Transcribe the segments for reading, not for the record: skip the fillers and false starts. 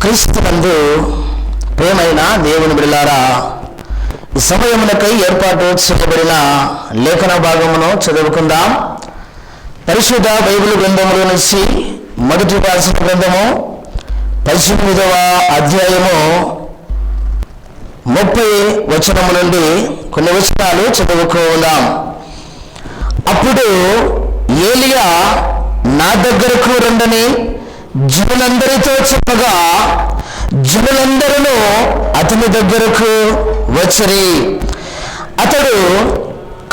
క్రీస్తునందు ప్రియమైన దేవుని బిడ్డలారా, ఈ సమయమునకై ఏర్పాటు చేయబడిన లేఖన భాగమును చదువుకుందాం. పరిశుద్ధ బైబిల్ గ్రంథములో నుంచి మొదటి రాసిన గ్రంథము 18వ అధ్యాయము 30 వచనము నుండి కొన్ని వచనాలు చదువుకుందాం. అప్పుడు ఏలియా నా దగ్గరకు రండని జనులందరితో చెప్పగా జనులందరూ అతని దగ్గరకు వచ్చిరి. అతడు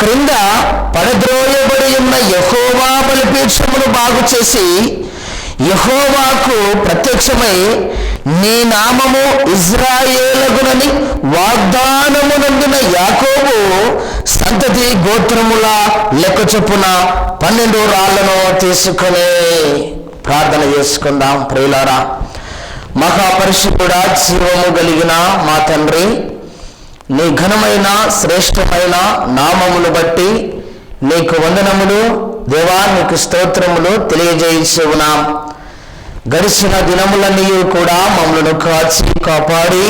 క్రింద పడద్రోయబడి ఉన్న యెహోవా బలిపీఠమును బాగు చేసి యెహోవాకు ప్రత్యక్షమై నీ నామము ఇజ్రాయేలుగునని వాగ్దానమునందున యాకోబు సంతతి గోత్రముల లెక్క చొప్పున 12 రాళ్లను తీసుకొని ప్రార్థన చేసుకుందాం. ప్రియులారా, మహాపరిశుద్ధుడా, జీవము కలిగిన మా తండ్రి, నీ ఘనమైన శ్రేష్టమైన నామమును బట్టి నీకు వందనములు దేవా, నీకు స్తోత్రములు తెలియజేయించి ఉన్నాం. గడిచిన దినములన్నీ కూడా మమ్మల్ని కాచి కాపాడి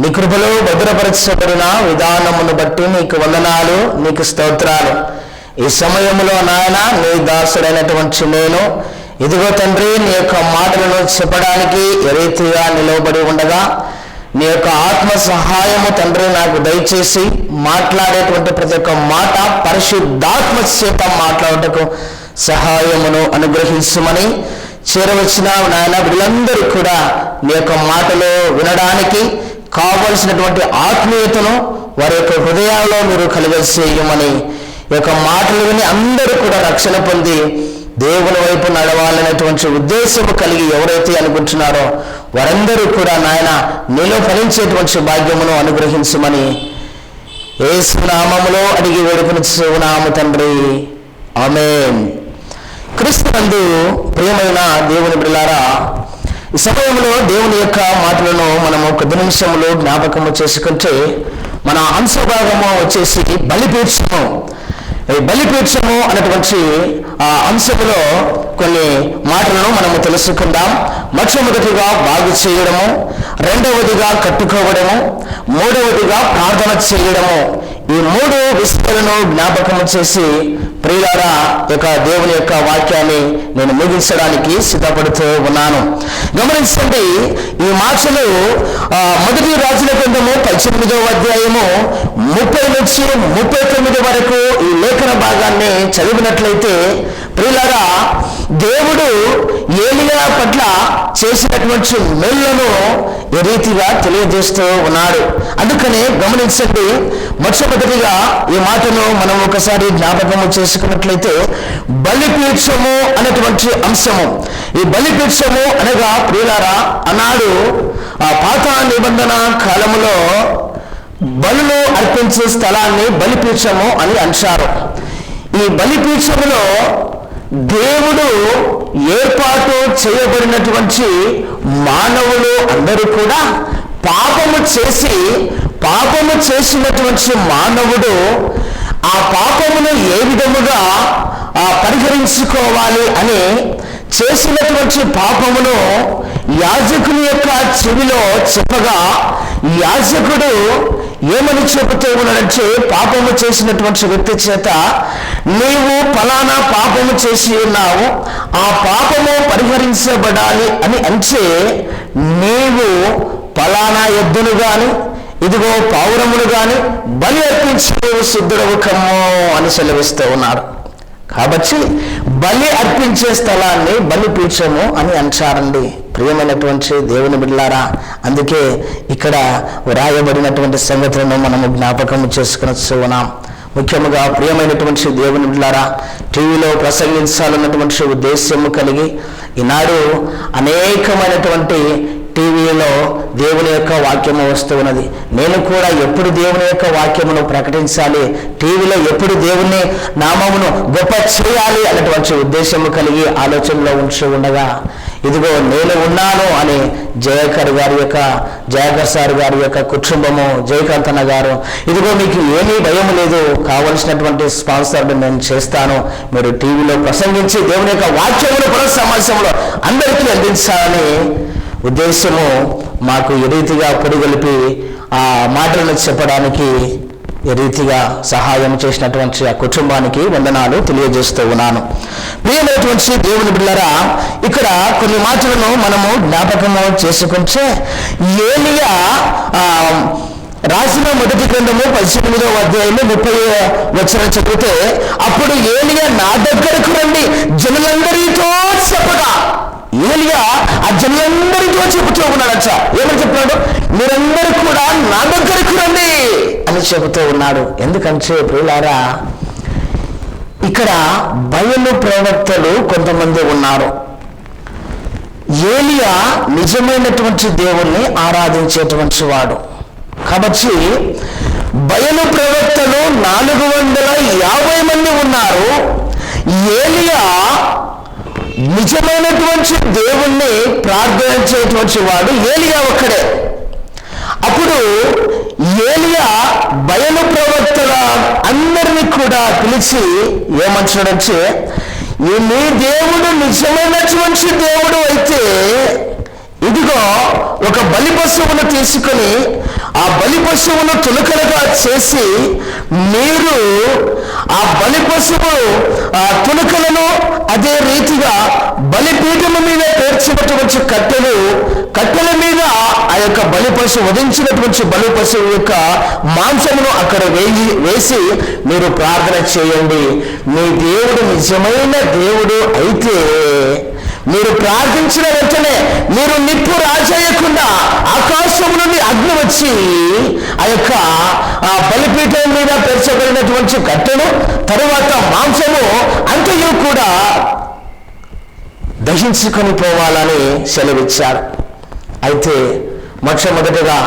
నీ కృపలో భద్రపరచబడిన విధానమును బట్టి నీకు వందనాలు, నీకు స్తోత్రాలు. ఈ సమయంలో నాయన నీ దాసుడైనటువంటి నేను ఇదిగో తండ్రి, నీ యొక్క మాటలను చెప్పడానికి ఏ రీతిగా నిలవబడి ఉండగా నీ యొక్క ఆత్మ సహాయము తండ్రి నాకు దయచేసి మాట్లాడేటువంటి ప్రతి ఒక్క మాట పరిశుద్ధాత్మ చేత మాట్లాడటకు సహాయమును అనుగ్రహించమని చేరవచ్చిన నాయన వీళ్ళందరూ కూడా నీ యొక్క మాటలు వినడానికి కావలసినటువంటి ఆత్మీయతను వారి యొక్క హృదయాల్లో మీరు కలుగజేయమని, ఈ యొక్క మాటలు విని అందరూ కూడా రక్షణ పొంది దేవుని వైపు నడవాలనేటువంటి ఉద్దేశము కలిగి ఎవరైతే అనుకుంటున్నారో వారందరూ కూడా నాయన నీలో ఫలించేటువంటి భాగ్యమును అనుగ్రహించమని యేసు నామములో అడిగి వేడుకొనుచున్నాము తండ్రి, ఆమేన్. క్రీస్తునందు ప్రియమైన దేవుని బిడ్డలారా, ఈ సమయంలో దేవుని యొక్క మాటలను మనము కొద్ది నిమిషములు జ్ఞాపకము చేసుకుంటే మన అంశభాగము వచ్చేసి బలిపీఠము. ఈ బలిపీఠము అనేటువంటి ఆ అంశములో కొన్ని మాటలను మనము తెలుసుకుందాం. మొట్టమొదటిగా బాగు చేయడము, రెండవదిగా కట్టుకోవడము, మూడవదిగా ప్రార్థన చేయడము. ఈ 3 విషయాలను జ్ఞాపకము చేసి ప్రియులారా యొక్క దేవుని యొక్క వాక్యాన్ని నేను ముగించడానికి సిద్ధపడుతూ ఉన్నాను. గమనించండి, ఈ మాటలు మొదటి రాజుల గ్రంథము 18వ అధ్యాయము 30 నుంచి 39 వరకు ఈ లేఖన భాగాన్ని చదివినట్లయితే ప్రియులారా, దేవుడు ఏలియా పట్ల చేసినటువంటి మేలులను ఏ రీతిగా తెలియజేస్తూ ఉన్నాడు. అందుకనే గమనించండి, మొట్టమొదటిగా ఈ మాటను మనం ఒకసారి జ్ఞాపకము చేసుకున్నట్లయితే బలిపీఠము అనేటువంటి అంశము. ఈ బలిపీఠము అనగా ప్రియులారా, అన్నాడు పాత నిబంధన కాలములో బలులు అర్పించే స్థలాన్ని బలిపీఠము అని అంటారు. ఈ బలిపీఠములో దేవుడు ఏర్పాటు చేయబడినటువంటి మానవులు అందరూ కూడా పాపము చేసినటువంటి మానవుడు ఆ పాపమును ఏ విధముగా పరిహరించుకోవాలి అని చేసినటువంటి పాపమును యాజకుని యొక్క చెవిలో చెప్పగా యాజకుడు ఏమని చెబుతూ ఉన్నాడంటే, పాపము చేసినటువంటి వ్యక్తి చేత నీవు ఫలానా పాపము చేసి ఉన్నావు, ఆ పాపము పరిహరించబడాలి అని అంటే నీవు ఫలానా ఎద్దును గాని ఇదిగో పావురమును గాని బలి అర్పించే సిద్ధుడవు కమ్ము అని సెలవిస్తూ ఉన్నాడు. కాబట్టి బలి అర్పించే స్థలాన్ని బలిపీఠము అని అంటారండి. ప్రియమైనటువంటి దేవుని బిడ్డలారా, అందుకే ఇక్కడ వ్రాయబడినటువంటి సంగతులను మనము జ్ఞాపకం చేసుకుని ఉన్నాం. ముఖ్యముగా ప్రియమైనటువంటి దేవుని బిడ్డలారా, టీవీలో ప్రసంగించాలన్నటువంటి ఉద్దేశ్యము కలిగి ఈనాడు అనేకమైనటువంటి టీవీలో దేవుని యొక్క వాక్యము వస్తూ ఉన్నది. నేను కూడా ఎప్పుడు దేవుని యొక్క వాక్యమును ప్రకటించాలి, టీవీలో ఎప్పుడు దేవుని నామమును గొప్ప చేయాలి అన్నటువంటి ఉద్దేశము కలిగి ఆలోచనలో ఉంచి ఉండగా ఇదిగో నేను ఉన్నాను అని జయకర్ సార్ గారి యొక్క కుటుంబము, జయకాంతన్న గారు, ఇదిగో మీకు ఏమీ భయం లేదు, కావలసినటువంటి స్పాన్సర్ నేను చేస్తాను, మీరు టీవీలో ప్రసంగించి దేవుని యొక్క వాక్యమును కూడా సమాజంలో అందరికీ అందించాలని ఉద్దేశము మాకు ఏ రీతిగా పొడిగొలిపి ఆ మాటలను చెప్పడానికి ఏ రీతిగా సహాయం చేసినటువంటి ఆ కుటుంబానికి వందనాలు తెలియజేస్తూ ఉన్నాను. ప్రియమైనటువంటి దేవుని బిడ్డలారా, ఇక్కడ కొన్ని మాటలను మనము జ్ఞాపకము చేసుకుంటే, ఏలియా రాసిన మొదటి గ్రంథము 18వ అధ్యాయము 30వ వచనం చదివితే, అప్పుడు ఏలియా నా దగ్గరకు రండి జనులందరితో చెప్పగా, ఏలియా ఆ జనులందరితో చెబుతూ ఉన్నాడట. ఏమని చెప్పాడు? మీరందరూ కూడా నా దగ్గరకు రండి అని చెబుతూ ఉన్నాడు. ఎందుకంటే ప్రియులారా, ఇక్కడ బయలు ప్రవక్తలు కొంతమంది ఉన్నారు. ఏలియా నిజమైనటువంటి దేవుణ్ణి ఆరాధించేటువంటి వాడు కాబట్టి బయలు ప్రవక్తలు 450 మంది ఉన్నారు. ఏలియా నిజమైనటువంటి దేవుణ్ణి ప్రార్థించేటువంటి వాడు ఏలియా ఒక్కడే. అప్పుడు ఏలియా బయలు ప్రవక్తల అందరినీ కూడా పిలిచి ఏమంటున్నాడంటే, మీ దేవుడు నిజమైనటువంటి దేవుడు అయితే ఇదిగో ఒక బలి పశువును తీసుకొని ఆ బలి పశువును తులకలుగా చేసి మీరు ఆ బలి పశువు ఆ తులకలను అదే రీతిగా బలిపీఠము మీద పేర్చినటువంటి కట్టెల మీద ఆ యొక్క బలి పశువు వధించినటువంటి బలి పశువు యొక్క మాంసమును అక్కడ వేసి మీరు ప్రార్థన చేయండి. మీ దేవుడు నిజమైన దేవుడు అయితే మీరు ప్రార్థించిన వెంటనే మీరు నిప్పు రాజేయకుండా ఆకాశం నుండి అగ్ని వచ్చి ఆ యొక్క బలిపీఠం మీద పేర్చబడినటువంటి కట్టెను తరువాత మాంసము అంతయు కూడా దహించుకొని పోవాలని సెలవిచ్చారు. అయితే మొట్టమొదటిగా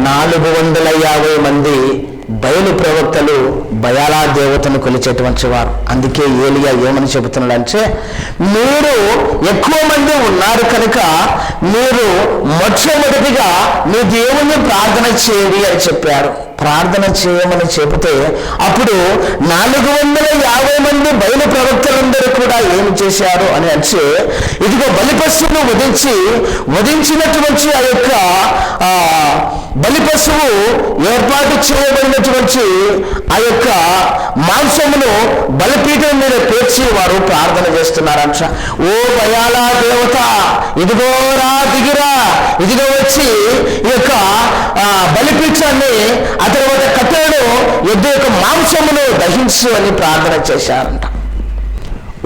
450 మంది బయలు ప్రవక్తలు బయాలా దేవతను కొలిచేటువంటి వారు. అందుకే ఏలియా ఏమని చెబుతున్నాడంటే, మీరు ఎక్కువ మంది ఉన్నారు కనుక మీరు మొట్టమొదటిగా మీ దేవుణ్ణి ప్రార్థన చేయండి అని చెప్పారు. ప్రార్థన చేయమని చెబితే అప్పుడు 450 మంది బయలు ప్రవక్తలందరూ కూడా ఏమి చేశారు అని అంటే, ఇదిగో బలిపశువును వధించినటువంటి ఆ యొక్క బలి పశువు ఏర్పాటు చేయబడినటువంటి ఆ యొక్క మాంసమును బలిపీఠం మీద పేర్చి వారు ప్రార్థన చేస్తున్నారంట. ఓ బయాలా దేవత, ఇదిగోరా దిగిరా, ఇదిగో వచ్చి ఈ యొక్క బలిపీఠాన్ని ఆ తర్వాత కట్టెలను ఎద్దు యొక్క మాంసమును దహించు అని ప్రార్థన చేశారంట.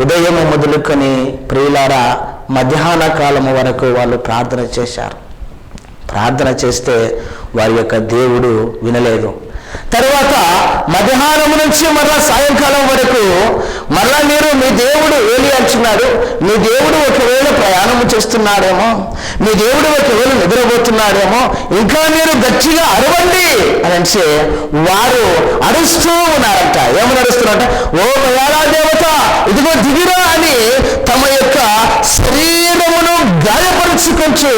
ఉదయం మొదలుకొని ప్రియులారా మధ్యాహ్న కాలము వరకు వాళ్ళు ప్రార్థన చేశారు. ప్రార్థన చేస్తే వారి యొక్క దేవుడు వినలేదు. తర్వాత మధ్యాహ్నం నుంచి మరలా సాయంకాలం వరకు మరలా మీరు మీ దేవుడు ఏలి అంటున్నాడు, మీ దేవుడు ఒకవేళ ప్రయాణం చేస్తున్నాడేమో, మీ దేవుడు ఒకవేళ నిద్రపోతున్నాడేమో, ఇంకా మీరు గట్టిగా అరవండి అని అంటే వారు అరుస్తూ ఉన్నారంట. ఏమని అరుస్తున్నారంట? ఓ బయాలా దేవత, ఇదిగో దిగిరా అని తమ యొక్క శరీరమును గాయపరుచుకుంటూ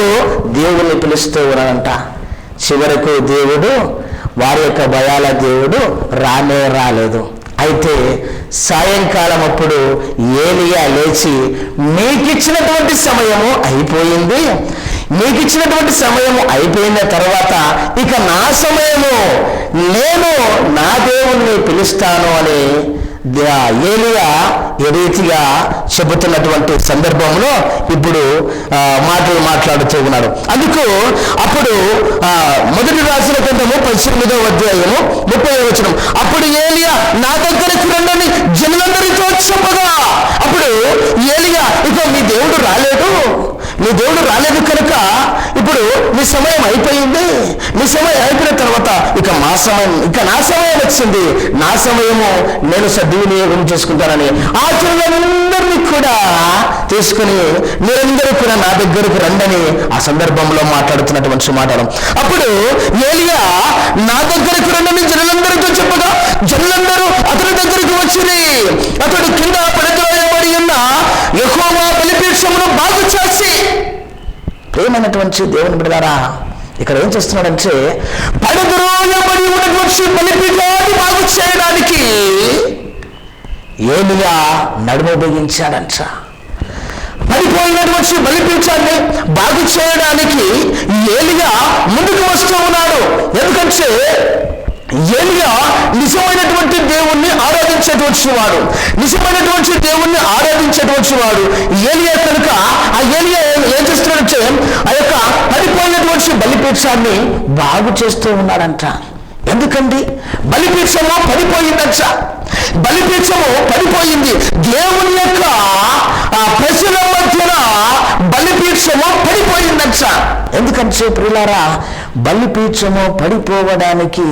దేవుణ్ణి పిలుస్తూ ఉన్నారంట. చివరకు దేవుడు, వారి యొక్క బయాల దేవుడు రాలేదు. అయితే సాయంకాలం అప్పుడు ఏలియా లేచి, మీకిచ్చినటువంటి సమయము అయిపోయింది, మీకిచ్చినటువంటి సమయము అయిపోయిన తర్వాత ఇక నా సమయము, నేను నా దేవుణ్ణి పిలుస్తాను అని ఏలియా ఏ రీతిగా చెబుతున్నటువంటి సందర్భంలో ఇప్పుడు మాట్లాడుతూ ఉన్నాడు. అందుకు అప్పుడు మొదటి రాసిన గ్రంథము 18వ అధ్యాయము 30వ వచనం, అప్పుడు ఏలియా నా దగ్గరకు రండి జనులందరితో చెప్పగా, అప్పుడు ఏలియా ఇక మీ దేవుడు రాలేదు కనుక ఇప్పుడు మీ సమయం అయిపోయింది, మీ సమయం అయిపోయిన తర్వాత ఇక నా సమయం వచ్చింది, నా సమయము నేను సద్వినియోగం చేసుకుంటానని ఆ జనులందరినీ కూడా తీసుకుని మీరందరూ కూడా నా దగ్గరకు రండని ఆ సందర్భంలో మాట్లాడుతున్నటువంటి మాటలు. అప్పుడు ఏలియా నా దగ్గరకు రండని జనులందరితో చెప్పగా జనులందరూ అతని దగ్గరకు వచ్చింది. అతడు కింద పడద్రోయబడి ఉన్న యెహోవా బలిపీఠమును బాగు చేసి, ప్రేమైనటువంటి దేవుని బిడ్డలారా ఇక్కడ ఏం చేస్తున్నాడంటే, పడద్రోయబడి ఉన్నటువంటి బలిపీఠాన్ని బాగు చేయడానికి ఏలియా నడుము బిగించాడంట. పడిపోయిన పడిపోయినటువంటి బలిపీఠాన్ని బాగు చేయడానికి ఏలియా ముందుకు వస్తూ ఉన్నాడు. ఎందుకంటే ఏలియా నిజమైనటువంటి దేవుణ్ణి ఆరాధించేటువంటి వాడు, నిజమైనటువంటి దేవుణ్ణి ఆరాధించేటువంటి వాడు ఏలియా. కనుక ఆ ఏలియా ఏం చేస్తున్నాడంటే ఆ యొక్క పడిపోయినటువంటి బలిపీఠాన్ని బాగు చేస్తూ ఉన్నాడంట. ఎందుకండి? బలిపీఠము పడిపోయిందంట. బలిపీఠము పడిపోయింది. దేవుని యొక్క ప్రజల మధ్యన బలిపీఠము పడిపోయిందంట. ఎందుకంటే ప్రియులారా, బలిపీఠము పడిపోవడానికి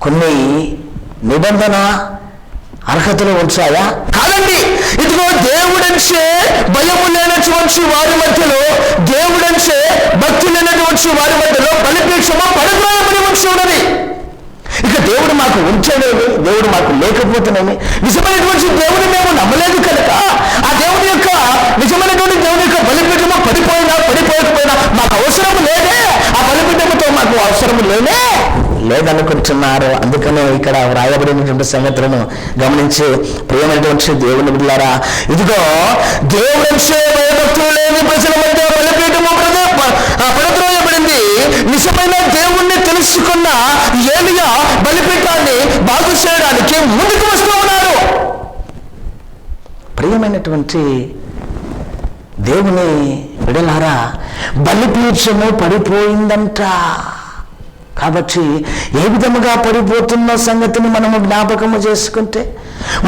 కొన్ని నిబంధన అర్హతలు ఉంచాయా? కాదండి. ఇదిగో దేవుడంచే భయము లేనటువంటి వారి మధ్యలో, దేవుడంచే భక్తి లేనటువంటి వారి మధ్యలో బలిపీఠము పడిపోయమని ఉంచి ఉన్నది. ఇక దేవుడు మాకు ఉంచలేమి, దేవుడు మాకు లేకపోతేనేమి, నిజమైనటువంటి దేవుని మేము నమ్మలేదు కనుక ఆ దేవుని యొక్క నిజమైనటువంటి దేవుని యొక్క బలిపీఠము పడిపోయకపోయినా మాకు అవసరం లేదే, ఆ బలిపీఠముతో మాకు అవసరం లేదనుకుంటున్నారు. అందుకనే ఇక్కడ వ్రాయబడినటువంటి సంగతులను గమనించి ప్రియమైనటువంటి దేవుని బిడ్డలారా, ఇదిగో దేవుడంచే భయభక్తులు లేని ప్రజల మధ్య బలిపీఠము పడద్రోయబడింది. నిజమైన దేవుణ్ణి తెలుసుకున్న ఏలియా బలిపీఠాన్ని బాగు చేయడానికి ముందుకు వస్తూ ఉన్నాడు. ప్రియమైనటువంటి దేవుని బిడ్డలారా, బలిపీఠము పడిపోయిందంట. కాబట్టి ఏ విధముగా పడిపోతున్న సంగతిని మనము జ్ఞాపకము చేసుకుంటే,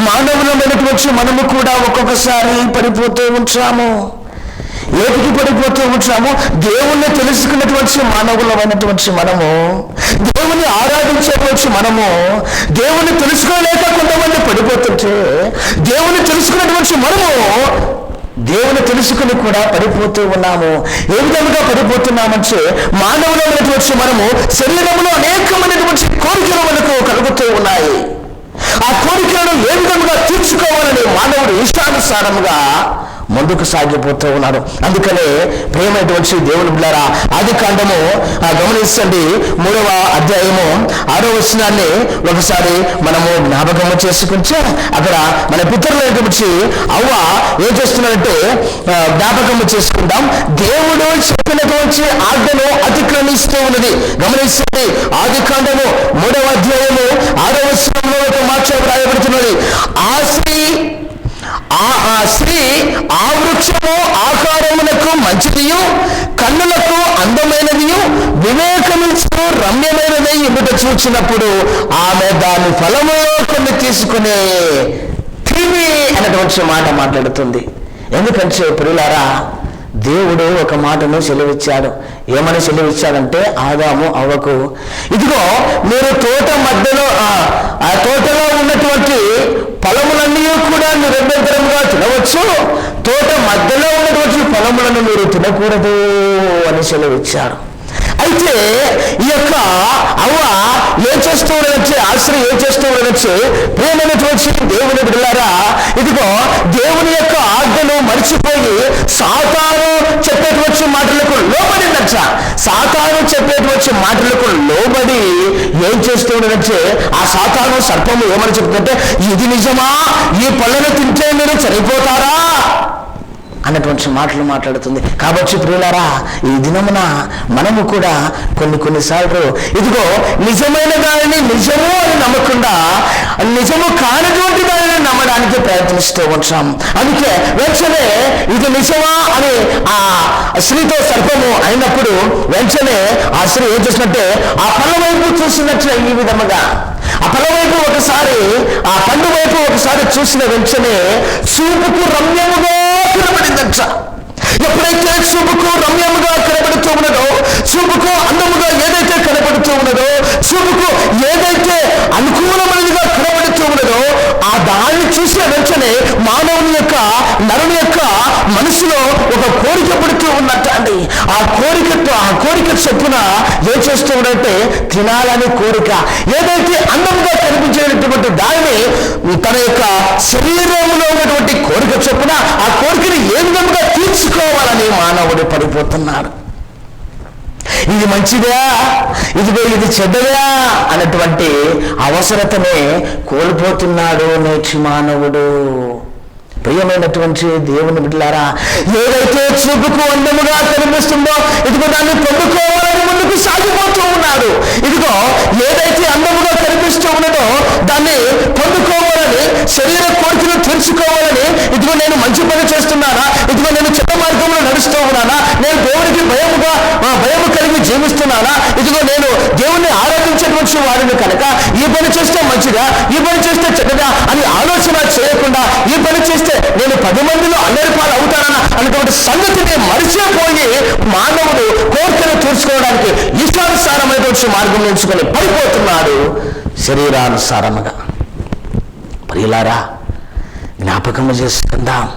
మానవులమైనటువంటి మనము కూడా ఒక్కొక్కసారి పడిపోతూ ఉంటాము. ఏటికి పడిపోతూ ఉంటాము? దేవుణ్ణి తెలుసుకున్నటువంటి మానవులమైనటువంటి మనము, దేవుని ఆరాధించేటువంటి మనము, దేవుని తెలుసుకోలేక కొంతమంది పడిపోతుంటే, దేవుని తెలుసుకున్నటువంటి మనము దేవుని తెలుసుకుని కూడా పడిపోతూ ఉన్నాము. ఏ విధంగా పడిపోతున్నామంటే, మానవులమైనటువంటి మనము శరీరంలో అనేకమైనటువంటి కోరికలు మనకు కలుగుతూ ఉన్నాయి. ఆ కోరికలను ఏ విధంగా తీర్చుకోవాలని మానవుడు ఇష్టానుసారముగా ముందుకు సాగిపోతూ ఉన్నాడు. అందుకనే ప్రియమైనటువంటి దేవుని బిడ్డలారా, ఆదికాండము గమనించండి, 3వ అధ్యాయము 6వ వచనాన్ని ఒకసారి మనము జ్ఞాపకము చేసుకుంటే, అక్కడ మన పితరులైనటువంటి అవ్వ ఏం చేస్తున్నారంటే జ్ఞాపకము చేసుకుందాం. దేవుడు చెప్పినటువంటి ఆజ్ఞను అతిక్రమిస్తూ ఉన్నది. గమనించండి, ఆదికాండము 3వ అధ్యాయము 6వ వచనంలో ఒక మాట రాయబడుతున్నది. ఆ స్త్రీ ఆ వృక్షము ఆకారమునకు మంచిదియు, కన్నులకు అందమైనదియు, వివేకమిచ్చు రమ్యమైనది ఎదుట చూచినప్పుడు ఆమె దాని ఫలములో కొన్ని తీసుకునే తిని అనేటువంటి మాట మాట్లాడుతుంది. ఎందుకంటే ప్రియులారా, దేవుడు ఒక మాటను సెలవిచ్చాడు. ఏమని సెలవిచ్చాడంటే ఆదాము అవ్వకు, ఇదిగో మీరు తోట మధ్యలో ఆ తోటలో ఉన్నటువంటి ఫలములన్నీ కూడా నిరంతరంగా తినవచ్చు, తోట మధ్యలో ఉన్నటువంటి ఫలములను మీరు తినకూడదు అని సెలవిచ్చాడు. అయితే ఈ యొక్క అవ్వ ఏం చేస్తూ ఉన్నదంటే, ఆశ్రయ ఏం చేస్తూ ఉన్నదంటే, ప్రియమైనటువంటి దేవుని బిడ్డలారా, ఇదిగో దేవుని యొక్క ఆజ్ఞను మరిచిపోయి సాతాను చెప్పేటువంటి మాటలకు లోబడిందట. సాతాను చెప్పేటువంటి మాటలకు లోబడి ఏం చేస్తూ ఉన్నదంటే, ఆ సాతాను సర్పము ఏమని చెప్తుందంటే, ఇది నిజమా, ఈ పళ్ళను తింటే మీరు చనిపోతారా అన్నటువంటి మాటలు మాట్లాడుతుంది. కాబట్టి ప్రియులారా, ఈ దినమున మనము కూడా కొన్నిసార్లు ఇదిగో నిజమైన దానిని నిజము అని నమ్మకుండా నిజము కానటువంటి దానిని నమ్మడానికి ప్రయత్నిస్తూ ఉంటాం. అందుకే వెంటనే ఇది నిజమా అని ఆ స్త్రీతో సర్పము అయినప్పుడు వెంటనే ఆ స్త్రీ ఏం చేసినట్టే ఆ పళ్ళ వైపు చూసినట్లే ఈ విధముగా ఆ పళ్ళ వైపు ఒకసారి, ఆ పండు వైపు ఒకసారి చూసిన వెంటనే చూపుకు రమ్యముగా కనబడిందంట. ఎప్పుడైతే చూపుకు రమ్యముగా కనబడుతూ ఉన్నదో, చూపుకు అందముగా ఏదైతే కనబడుతూ ఉన్నదో, చూపుకు ఏదైతే అనుకూలమైనదిగా కనబడుతూ ఉన్నదో, ఆ దాన్ని చూసిన వెంటనే మానవుని యొక్క నరుని యొక్క మనసులో ఒక కోరిక పడుతూ ఉన్నట్ట అండి. ఆ కోరిక చొప్పున ఏం చేస్తూ ఉన్నట్టే తినాలని కోరిక, ఏదైతే అందంగా కనిపించేటటువంటి దానిని తన యొక్క శరీరంలో ఉన్నటువంటి కోరిక చొప్పున ఆ కోరికని ఏ విధంగా తీర్చుకోవాలని మానవుడు పడిపోతున్నాడు. ఇది మంచిదా, ఇదిగో ఇది చెడ్డదా అన్నటువంటి అవసరతనే కోల్పోతున్నాడు నేటి మానవుడు. ప్రియమైనటువంటి దేవుని బిడ్డలారా, ఏదైతే చూపుకు అందముగా కనిపిస్తుందో ఇదిగో దాన్ని పొందుకోవాలని ముందుకు సాగిపోతూ ఉన్నాడు. ఇదిగో ఏదైతే అందముగా కనిపిస్తూ ఉన్నదో దాన్ని పొందుకోవాలని, శరీర కోరికలు తీర్చుకోవాలని, ఇదిగో నేను మంచి పని చేస్తున్నానా, ఇదిగో నేను చెడ్డ మార్గంలో నడుస్తూ ఉన్నానా, నేను దేవుడికి భయము కలిగి జీవిస్తున్నానా, ఇదిగో నేను దేవుణ్ణి ఆరాధించేటువంటి వాడిని కనుక ఈ పని చేస్తే మంచిదా, ఈ పని చేస్తే చెడ్డదా అని ఆలోచన చేయకుండా ఈ పని చేస్తే నేను 10 మందిలో అల్లరి పాలు అవుతానా అనేటువంటి సంగతిని మరిచిపోయి మానవుడు కోరికను తీర్చుకోవడానికి ఇష్టానుసారమైనటువంటి మార్గం ఎంచుకొని పడిపోతున్నాడు శరీరానుసారముగా. ప్రియులారా, జ్ఞాపకము చేసుకుందాం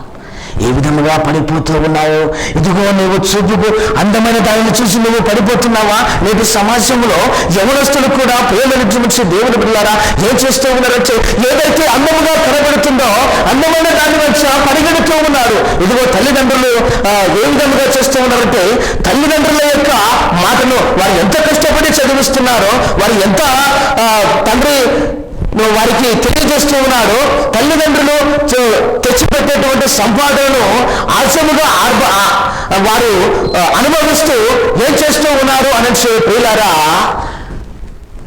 ఏ విధముగా పడిపోతూ ఉన్నావో. ఇదిగో నీవు చూపుకు అందమైన దానిని చూసి నువ్వు పడిపోతున్నావా? నేటి సమాజంలో యవనస్తులు కూడా ప్రేమించి దేవుని బిడ్డలారా ఏం చేస్తూ ఉన్నారంటే ఏదైతే అందముగా కనబడుతుందో అందమైన దాని వచ్చి పరిగెడుతూ ఉన్నారు. ఇదిగో తల్లిదండ్రులు ఏ విధముగా చేస్తూ ఉన్నారంటే తల్లిదండ్రుల యొక్క మాటను వారు ఎంత కష్టపడి చదివిస్తున్నారో, వారు ఎంత తండ్రి వారికి తెలియజేస్తూ ఉన్నాడు. తల్లిదండ్రులు తెచ్చిపెట్టేటువంటి సంపాదనను ఆశముగా వారు అనుభవిస్తూ ఏం చేస్తూ ఉన్నారు అని ప్రియులారా,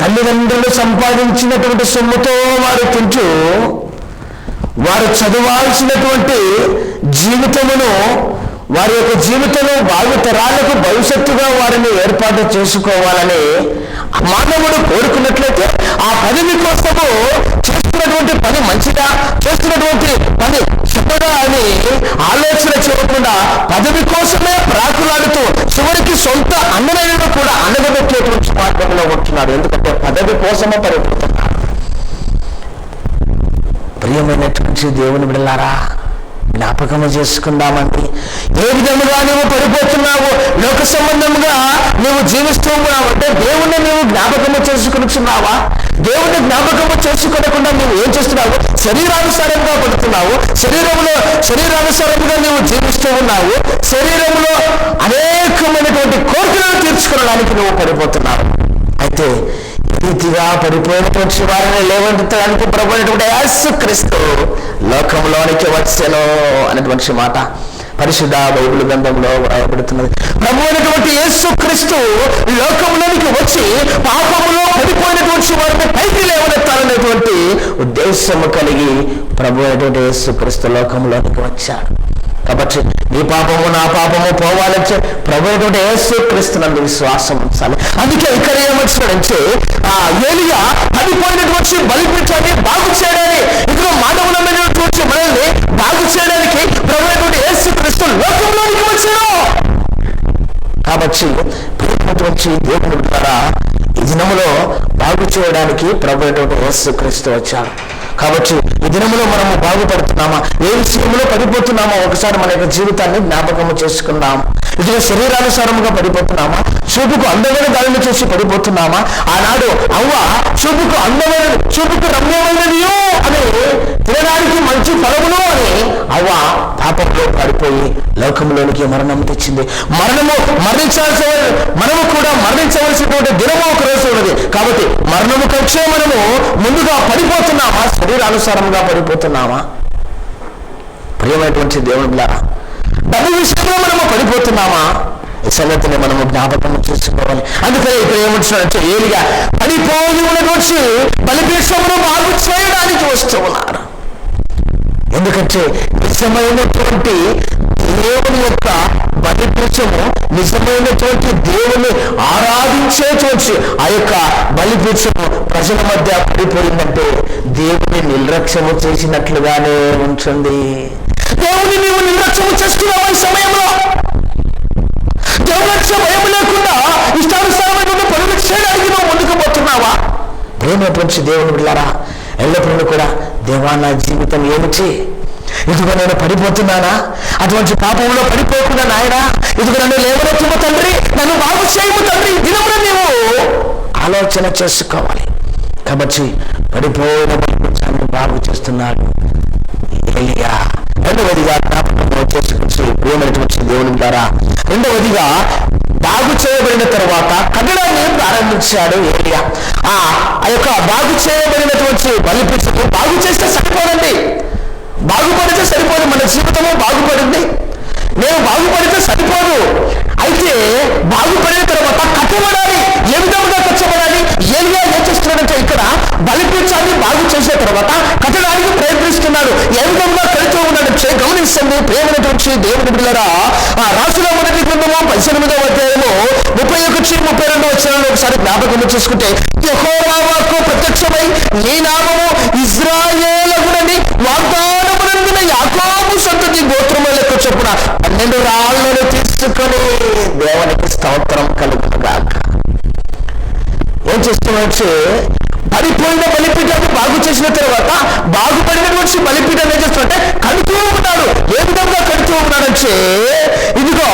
తల్లిదండ్రులు సంపాదించినటువంటి సొమ్ముతో వారు తింటూ వారు చదవాల్సినటువంటి జీవితమును, వారి యొక్క జీవితంలో భావితరాలకు భవిష్యత్తుగా వారిని ఏర్పాటు చేసుకోవాలని మానవుడు కోరుకున్నట్లయితే ఆ పదవి కోసము చేస్తున్నటువంటి పని మంచిదా, చేస్తున్నటువంటి పని చెడ్డదా అని ఆలోచన చేయకుండా పదవి కోసమే ప్రాకులాడుతూ చివరికి సొంత అన్నలను కూడా అనగబెట్టేటువంటి మార్గంలో ఉంటున్నాడు. ఎందుకంటే పదవి కోసమే పడిపోతున్నాడు. ప్రియమైనటువంటి దేవుని బిడ్డలారా, జ్ఞాపకము చేసుకుందామండి. ఏ విధముగా నువ్వు పడిపోతున్నావు, లోక సంబంధముగా నువ్వు జీవిస్తూ ఉన్నావు అంటే దేవుణ్ణి నువ్వు జ్ఞాపకము చేసుకున్నావా? దేవుణ్ణి జ్ఞాపకము చేసుకోకుండా నువ్వు ఏం చేస్తున్నావు? శరీరానుసారంగా పడుతున్నావు, శరీరానుసారంగా నువ్వు జీవిస్తూ ఉన్నావు, శరీరంలో అనేకమైనటువంటి కోరికలను తీర్చుకోవడానికి నువ్వు పడిపోతున్నావు. అయితే రీతిగా పడిపోయినటువంటి వారిని లేవనెత్తడానికి ప్రభు అయినటువంటి యేసుక్రీస్తు లోకంలోనికి వచ్చెను అనేటువంటి మాట పరిశుద్ధ బైబిల్ గ్రంథంలో వ్రాయబడుతున్నది. ప్రభు అయినటువంటి యేసుక్రీస్తు లోకంలోనికి వచ్చి పాపములో పడిపోయినటువంటి వారిని పైకి లేవనెత్తాలనేటువంటి ఉద్దేశము కలిగి ప్రభు అయినటువంటి యేసుక్రీస్తు లోకంలోనికి వచ్చాడు. కాబట్టి నీ పాపము నా పాపము పోవాలంటే ప్రభు అయినటువంటి యేసుక్రీస్తునందు విశ్వాసం ఉంచాలి. అందుకే ఇక్కడ ఏమొచ్చాడంటే ఏలియా పడిపోయినటువంటి బలిపీఠాన్ని బాగు చేయడానికి, ఇదిగో మానవులమైనటువంటి మనల్ని బాగు చేయడానికి ప్రభు అయినటువంటి యేసుక్రీస్తు లోకంలోనికి వచ్చాడు. కాబట్టి ప్రియమైనటువంటి దేవుని ద్వారా ఈ దినములో బాగు చేయడానికి ప్రభు అయినటువంటి యేసుక్రీస్తు వచ్చాడు. కాబట్టి ఈ దినములో మనము బాగుపడుతున్నామా, ఏ విషయంలో పడిపోతున్నామా ఒకసారి మన యొక్క జీవితాన్ని జ్ఞాపకము చేసుకుందాం. ఇది శరీరానుసారముగా పడిపోతున్నామా, చూపుకు అందమైన దానిని చూసి పడిపోతున్నామా? ఆనాడు అవ్వ చూపుకు రమ్యమైనదియో అని తినడానికి మంచి ఫలములు అని అవ్వ పాపంలో పడిపోయి లోకంలోనికి మరణం తెచ్చింది. మనము కూడా మరణించవలసినటువంటి దినము ఒక రోజు ఉన్నది. కాబట్టి మరణము కంటే మనము ముందుగా పడిపోతున్నామా, శరీరానుసారంగా పడిపోతున్నామా? ప్రియమైనటువంటి దేవునిలా డబ్బు విషయంలో మనము పడిపోతున్నామా? ఈ సంగతిని మనము జ్ఞాపకం చేసుకోవాలి. అందుకని ఇక్కడ ఏమంటున్నారంటే ఏలియా పడిపోయి ఉన్నటువంటి బలిపీఠమును బాగు చేయడానికి వస్తూ ఉన్నారు. ఎందుకంటే నిజమైనటువంటి దేవుని యొక్క బలిపీఠము, నిజమైనటువంటి దేవుని ఆరాధించేటువంటి ఆ యొక్క బలిపీఠము ప్రజల మధ్య పడిపోయిందంటే దేవుని నిర్లక్ష్యము చేసినట్లుగానే ఉంటుంది. దేవుని నీవు నిర్లక్ష్యము చేస్తున్నావు. ఈ సమయంలో దేవులక్ష్య భయం లేకుండా ఇష్టానుసారమైన పనులు చేయడానికి నువ్వు ముందుకు పోతున్నావా? ప్రేమటువంటి దేవుని బిడ్డలారా, ఎల్లప్పుడూ కూడా దేవా నా జీవితం ఏమిటి, ఇదిగో నేను పడిపోతున్నానా, అటువంటి పాపంలో పడిపోకుండా నాయనా ఇదిగో నన్ను లేవనెత్తుము తండ్రి, నన్ను బాగు చేయము తండ్రి, దినమున నీవు ఆలోచన చేసుకోవాలి. కాబట్టి పడిపోయిన బాగు చేస్తున్నాడు ఏలియా. రెండవదిగా జ్ఞాపకం చేసుకొచ్చి ప్రేమైనటువంటి దేవుని ద్వారా రెండవదిగా బాగు చేయబడిన తర్వాత కట్టడాన్ని ప్రారంభించాడు ఏలియా. ఆ యొక్క బాగు చేయబడినటువంటి బలిపీఠము బాగు చేస్తే సరిపోదండి. బాగుపడితే సరిపోదు, మన జీవితము బాగుపడింది, నేను బాగుపడితే సరిపోదు. అయితే బాగుపడిన తర్వాత కట్టబడాలి. ఏ విధంగా కట్టబడాలి? ఏలియా ఏం చేస్తున్నాడంటే ఇక్కడ బలిపీఠాన్ని బాగు చేసిన తర్వాత కట్టడానికి ప్రయత్నిస్తున్నాడు. ఏ విధంగా కడుతూ ఉన్నాడంటే గమనించండి ప్రేమైనటువంటి దేవుని బిడ్డలారా, ఆ రాసుల మొదటి గ్రంథము 18వ అధ్యాయము 31-32 వచనాలను ఒకసారి జ్ఞాపకం చేసుకుంటే, యెహోవా వాక్కు ప్రత్యక్షమై నీ నామము ఇశ్రాయేలునని వాగ్దానమునందున యాకోబు సంతతి గోత్రముల లెక్క చొప్పున 12 రాళ్లను తీసుకొని దేవునికి స్తోత్రం కలుగునుగాక. ఏం చేస్తున్నాడంటే పడిపోయిన బలిపీఠాన్ని బాగు చేసిన తర్వాత బాగుపడినటువంటి బలిపీఠాన్ని ఏం చేస్తున్నాడంటే కడుతూ ఉన్నాడు. ఏ విధంగా కడుతూ ఉన్నాడంటే, ఇదిగో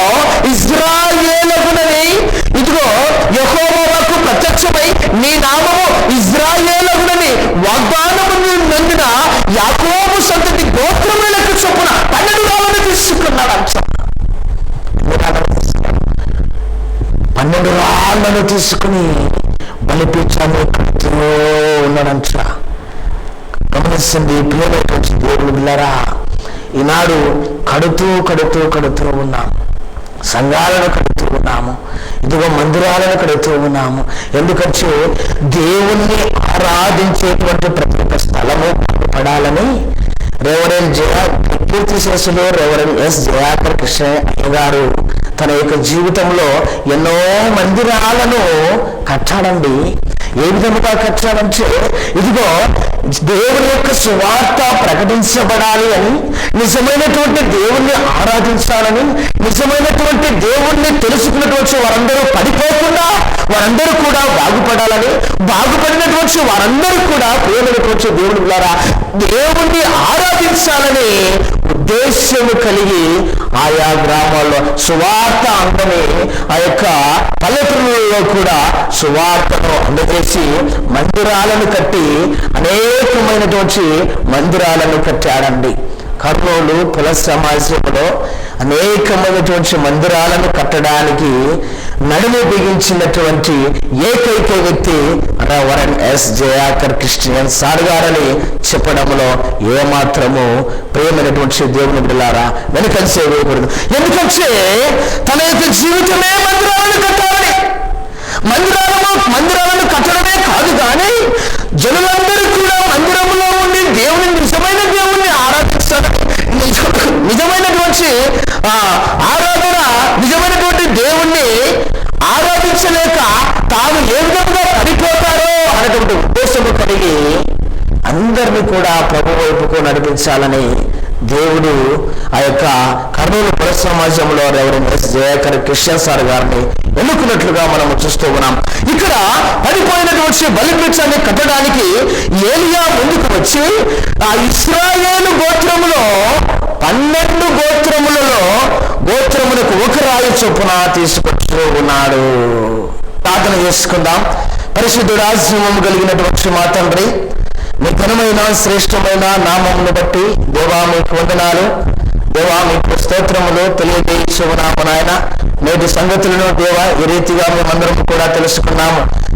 ఇశ్రాయేలునని, ఇదిగో యెహోవా వాక్కు ప్రత్యక్షమై నీ నామము ఇశ్రాయేలునని వాగ్దానము నందున యాకోబు సంతతి గోత్రముల లెక్క చొప్పున 12 రాళ్లను తీసుకున్నాడు. 12 రాళ్లను తీసుకుని బలిపీఠాన్ని కడుతూ ఉన్నాడంట. గమనిస్తుంది ప్రియమైనటువంటి దేవుని బిడ్డలారా, ఈనాడు కడుతూ ఉన్నాం, సంఘాలను కడుతూ ఉన్నాము, ఇదిగో మందిరాలను కడుతూ ఉన్నాము. ఎందుకంటే దేవుణ్ణి ఆరాధించేటువంటి ప్రతి ఒక్క స్థలము పడాలని రెవరెండ్ కీర్తి శేషులు రెవరెండ్ ఎస్ జయాకర్ కృష్ణ అయ్యగారు తన యొక్క జీవితంలో ఎన్నో మందిరాలను కట్టాడండి. ఏ విధముగా కట్టాడంటే, ఇదిగో దేవుని యొక్క సువార్త ప్రకటించబడాలి అని, నిజమైనటువంటి దేవుణ్ణి ఆరాధించాలని, నిజమైనటువంటి దేవుణ్ణి తెలుసుకున్నటువంటి వారందరూ పడిపోకుండా వారందరూ కూడా బాగుపడాలని, బాగుపడినటువంటి వారందరూ కూడా ప్రియమైనటువంటి దేవుని ద్వారా దేవుణ్ణి ఆరాధించాలని ఉద్దేశ్యము కలిగి ఆయా గ్రామాల్లో సువార్త అందమే ఆ యొక్క పల్లెటూరులలో కూడా సువార్తను అందజేసి మందిరాలను కట్టి అనేకమైనటువంటి మందిరాలను కట్టాడండి. కర్నూలు కుల సమాజంలో అనేకమైనటువంటి మందిరాలను కట్టడానికి నడుము బిగించినటువంటి ఏకైక వ్యక్తి reverend yes Jayakar Christian sir గారని చెప్పడంలో ఏమాత్రము ప్రియమైనటువంటి దేవుని బిడ్డలారా వెనుకంచే వేయకూడదు. ఎందుకంటే తన యొక్క జీవితమే మందిరాలను కట్టాలని, మందిరాలను కట్టడమే కాదు కానీ జనులందరూ కూడా మందిరంలో ఉండి దేవుని నిజమైన దేవుణ్ణి ఆరాధిస్తారని, నిజమైనటువంటి ఆరాధన, నిజమైనటువంటి దేవుణ్ణి ఆరాధించలేక తాను ఏ విధంగా పడిపోతారో అనేటువంటి ఉద్దేశము కలిగి అందరినీ కూడా ప్రభు వైపుకు నడిపించాలని దేవుడు ఆ యొక్క కర్నూలు పుర సమాజంలో reverend yes Jayakar Christian sir గారిని ఎన్నుకున్నట్లుగా మనం చూస్తూ ఉన్నాం. ఇక్కడ పడిపోయినటువంటి బలిపీఠాన్ని కట్టడానికి ఏలియా ముందుకు వచ్చి ఆ ఇశ్రాయేలు గోత్రములో 12 గోత్రములకు ఒక రాయి చొప్పున తీసుకొస్తూ ఉన్నాడు. ప్రార్థన చేసుకుందాం. పరిశుద్ధుడా, జీవము కలిగినటువంటి మా తండ్రి, మీ ఘనమైన శ్రేష్టమైన నామమును బట్టి దేవా మీకు వందనాలు, దేవా మీకు స్తోత్రములు తెలియజేస్తున్నాము నాయన. నేటి సంగతులను దేవా ఈ రీతిగా మేమందరం కూడా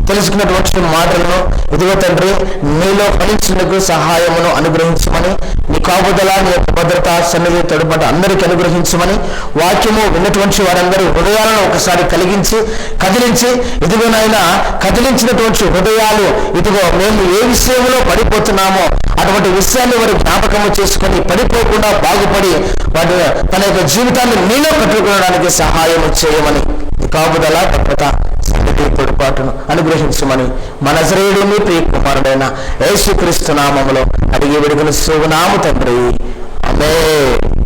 తెలుసుకున్నటువంటి మాటలను ఇదిగో తండ్రి నీలో ఫలించేందుకు సహాయమును అనుగ్రహించమని, నీ కాపుదల, నీ యొక్క భద్రత, సన్నిధి, తోడ్పాటు అందరికీ అనుగ్రహించమని, వాక్యము విన్నటువంటి వారందరూ హృదయాలను ఒకసారి కదిలించి ఇదిగోనైనా కదిలించినటువంటి హృదయాలు ఇదిగో మేము ఏ విషయంలో పడిపోతున్నామో అటువంటి విషయాన్ని వారు జ్ఞాపకము చేసుకొని పడిపోకుండా బాగుపడి వాటి తన యొక్క జీవితాన్ని నీలో కట్టుకోవడానికి సహాయం చేయమని, కాపుదల, భద్రత, సన్నిధి, తోడ్పాటును అనుగ్రహించమని మన నజరేయుడుని ప్రియ కుమారుడైన యేసుక్రీస్తు నామములో అడిగి విడుదల శుభనామ తండ్రి, ఆమేన్.